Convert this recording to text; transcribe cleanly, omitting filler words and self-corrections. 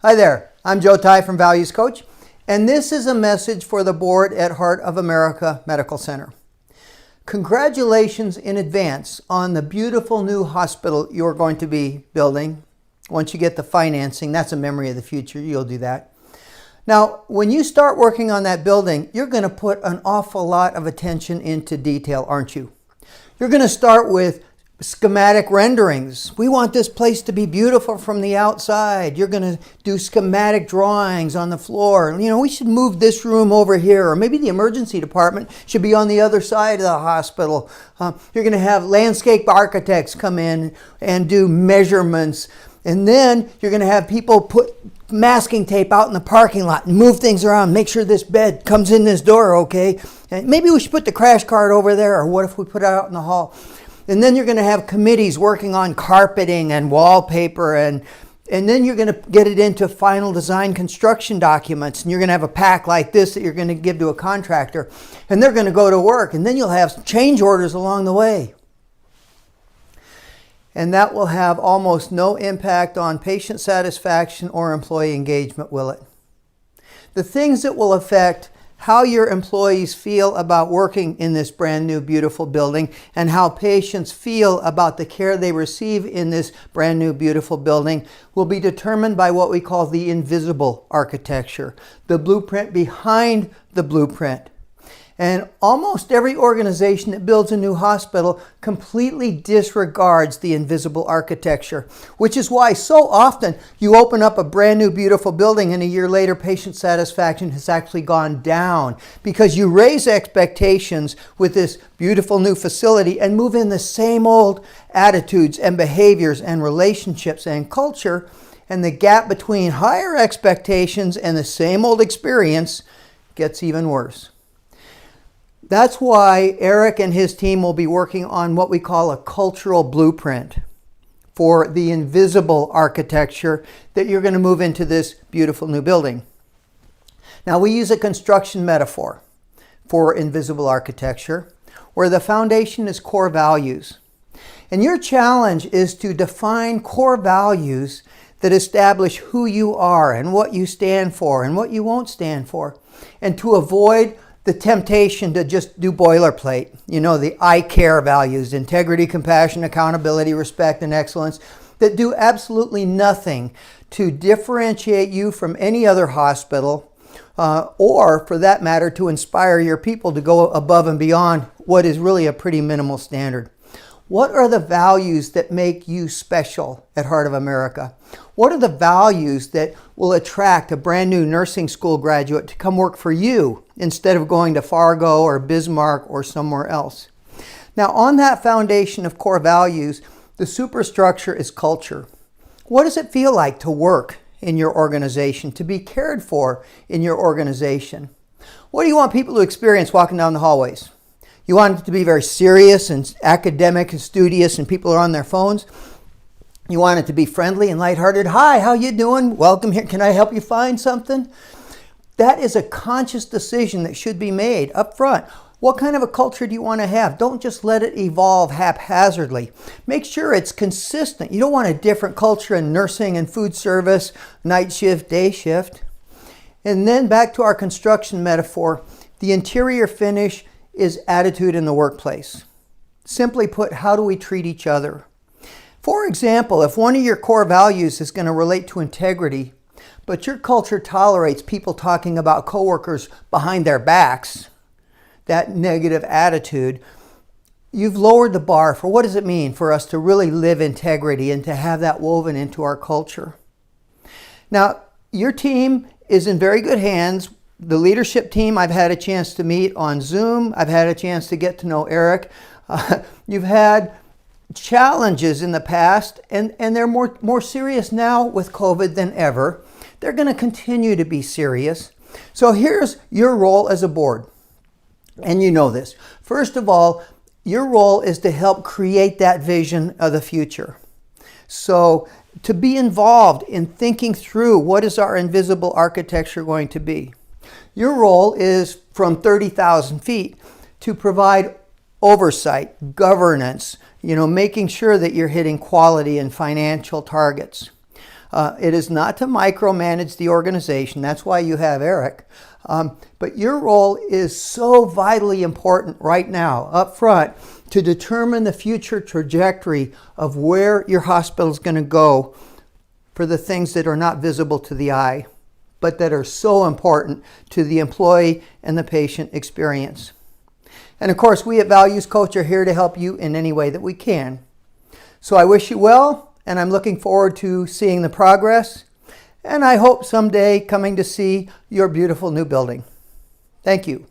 Hi there, I'm Joe Tye from Values Coach, and this is a message for the board at Heart of America Medical Center. Congratulations in advance on the beautiful new hospital you're going to be building. Once you get the financing, that's a memory of the future, you'll do that. Now, when you start working on that building, you're going to put an awful lot of attention into detail, aren't you? You're going to start with schematic renderings. We want this place to be beautiful from the outside. You're going to do schematic drawings on the floor. You know, we should move this room over here, or maybe the emergency department should be on the other side of the hospital. You're going to have landscape architects come in and do measurements. And then you're going to have people put masking tape out in the parking lot and move things around, make sure this bed comes in this door, okay? And maybe we should put the crash cart over there, or what if we put it out in the hall? And then you're going to have committees working on carpeting and wallpaper, and then you're going to get it into final design construction documents, and you're going to have a pack like this that you're going to give to a contractor, and they're going to go to work, and then you'll have change orders along the way. And that will have almost no impact on patient satisfaction or employee engagement, will it? The things that will affect how your employees feel about working in this brand new beautiful building and how patients feel about the care they receive in this brand new beautiful building will be determined by what we call the invisible architecture, the blueprint behind the blueprint. And almost every organization that builds a new hospital completely disregards the invisible architecture, which is why so often you open up a brand new beautiful building and a year later patient satisfaction has actually gone down because you raise expectations with this beautiful new facility and move in the same old attitudes and behaviors and relationships and culture, and the gap between higher expectations and the same old experience gets even worse. That's why Eric and his team will be working on what we call a cultural blueprint for the invisible architecture that you're going to move into this beautiful new building. Now, we use a construction metaphor for invisible architecture, where the foundation is core values. And your challenge is to define core values that establish who you are and what you stand for and what you won't stand for, and to avoid the temptation to just do boilerplate. You know, the I care values, integrity, compassion, accountability, respect, and excellence, that do absolutely nothing to differentiate you from any other hospital, or for that matter, to inspire your people to go above and beyond what is really a pretty minimal standard. What are the values that make you special at Heart of America? What are the values that will attract a brand new nursing school graduate to come work for you instead of going to Fargo or Bismarck or somewhere else? Now, on that foundation of core values, the superstructure is culture. What does it feel like to work in your organization, to be cared for in your organization? What do you want people to experience walking down the hallways? You want it to be very serious and academic and studious and people are on their phones. You want it to be friendly and lighthearted. Hi, how you doing? Welcome here. Can I help you find something? That is a conscious decision that should be made up front. What kind of a culture do you want to have? Don't just let it evolve haphazardly. Make sure it's consistent. You don't want a different culture in nursing and food service, night shift, day shift. And then back to our construction metaphor, the interior finish is attitude in the workplace. Simply put, how do we treat each other? For example, if one of your core values is going to relate to integrity, but your culture tolerates people talking about coworkers behind their backs, that negative attitude, you've lowered the bar for what does it mean for us to really live integrity and to have that woven into our culture. Now, your team is in very good hands. The leadership team, I've had a chance to meet on Zoom. I've had a chance to get to know Eric. You've had challenges in the past, and they're more serious now with COVID than ever. They're going to continue to be serious. So here's your role as a board. And you know this. First of all, your role is to help create that vision of the future. So to be involved in thinking through what is our invisible architecture going to be. Your role is from 30,000 feet to provide oversight, governance, making sure that you're hitting quality and financial targets. It is not to micromanage the organization. That's why you have Eric. But your role is so vitally important right now, up front, to determine the future trajectory of where your hospital is going to go for the things that are not visible to the eye, but that are so important to the employee and the patient experience. And of course, we at Values Coach are here to help you in any way that we can. So I wish you well, and I'm looking forward to seeing the progress, and I hope someday coming to see your beautiful new building. Thank you.